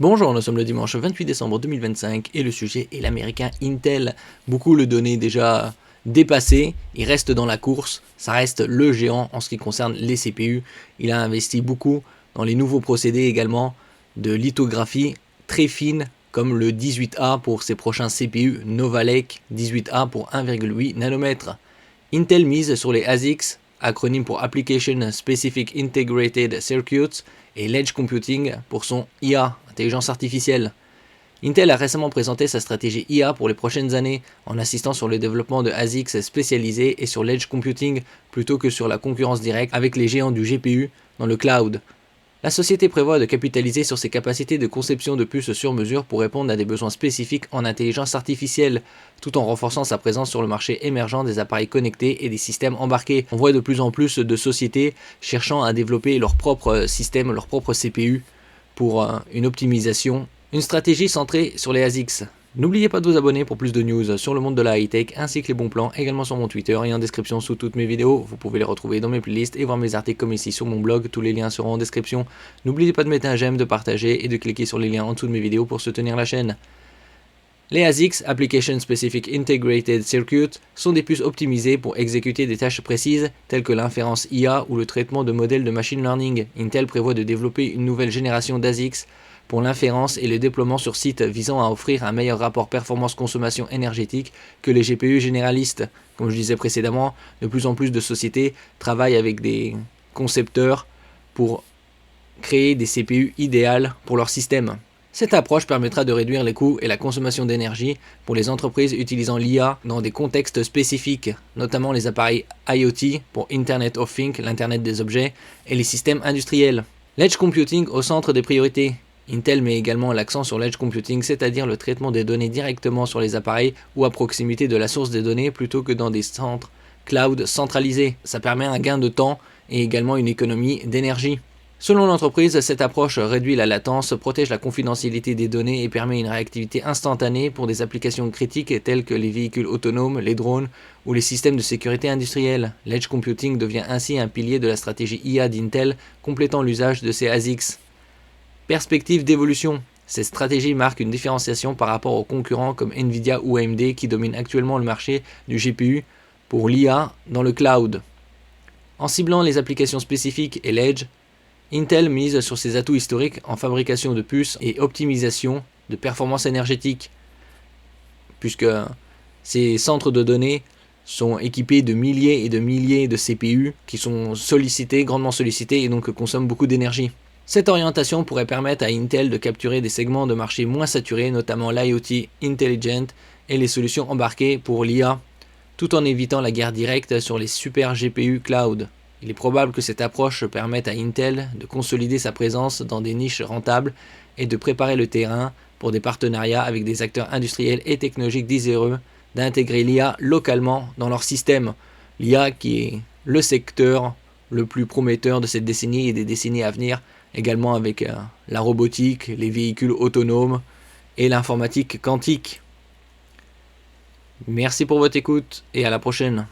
Bonjour, nous sommes le dimanche 28 décembre 2025 et le sujet est l'américain Intel. Beaucoup le donnaient déjà dépassé, il reste dans la course, ça reste le géant en ce qui concerne les CPU. Il a investi beaucoup dans les nouveaux procédés également de lithographie très fine comme le 18A pour ses prochains CPU Nova Lake 18A pour 1,8 nanomètres. Intel mise sur les ASICs, acronyme pour Application Specific Integrated Circuits, et l'Edge Computing pour son IA, intelligence artificielle. Intel a récemment présenté sa stratégie IA pour les prochaines années en insistant sur le développement de ASICs spécialisés et sur l'Edge Computing plutôt que sur la concurrence directe avec les géants du GPU dans le cloud. La société prévoit de capitaliser sur ses capacités de conception de puces sur mesure pour répondre à des besoins spécifiques en intelligence artificielle, tout en renforçant sa présence sur le marché émergent des appareils connectés et des systèmes embarqués. On voit de plus en plus de sociétés cherchant à développer leur propre système, leur propre CPU pour une optimisation, une stratégie centrée sur les ASICs. N'oubliez pas de vous abonner pour plus de news sur le monde de la high-tech ainsi que les bons plans également sur mon Twitter et en description sous toutes mes vidéos. Vous pouvez les retrouver dans mes playlists et voir mes articles comme ici sur mon blog, tous les liens seront en description. N'oubliez pas de mettre un j'aime, de partager et de cliquer sur les liens en dessous de mes vidéos pour soutenir la chaîne. Les ASICs, Application Specific Integrated Circuits, sont des puces optimisées pour exécuter des tâches précises telles que l'inférence IA ou le traitement de modèles de machine learning. Intel prévoit de développer une nouvelle génération d'ASICs pour l'inférence et le déploiement sur site visant à offrir un meilleur rapport performance-consommation énergétique que les GPU généralistes. Comme je disais précédemment, de plus en plus de sociétés travaillent avec des concepteurs pour créer des CPU idéales pour leur système. Cette approche permettra de réduire les coûts et la consommation d'énergie pour les entreprises utilisant l'IA dans des contextes spécifiques, notamment les appareils IoT pour Internet of Things, l'Internet des objets, et les systèmes industriels. L'Edge Computing au centre des priorités. Intel met également l'accent sur l'Edge Computing, c'est-à-dire le traitement des données directement sur les appareils ou à proximité de la source des données plutôt que dans des centres cloud centralisés. Ça permet un gain de temps et également une économie d'énergie. Selon l'entreprise, cette approche réduit la latence, protège la confidentialité des données et permet une réactivité instantanée pour des applications critiques telles que les véhicules autonomes, les drones ou les systèmes de sécurité industrielle. L'Edge Computing devient ainsi un pilier de la stratégie IA d'Intel, complétant l'usage de ses ASICs. Perspective d'évolution. Cette stratégie marque une différenciation par rapport aux concurrents comme Nvidia ou AMD qui dominent actuellement le marché du GPU pour l'IA dans le cloud. En ciblant les applications spécifiques et l'Edge, Intel mise sur ses atouts historiques en fabrication de puces et optimisation de performance énergétique, puisque ces centres de données sont équipés de milliers et de CPU qui sont grandement sollicités et donc consomment beaucoup d'énergie. Cette orientation pourrait permettre à Intel de capturer des segments de marché moins saturés, notamment l'IoT Intelligent et les solutions embarquées pour l'IA, tout en évitant la guerre directe sur les super GPU cloud. Il est probable que cette approche permette à Intel de consolider sa présence dans des niches rentables et de préparer le terrain pour des partenariats avec des acteurs industriels et technologiques désireux d'intégrer l'IA localement dans leur système. L'IA qui est le secteur le plus prometteur de cette décennie et des décennies à venir, également avec la robotique, les véhicules autonomes et l'informatique quantique. Merci pour votre écoute et à la prochaine.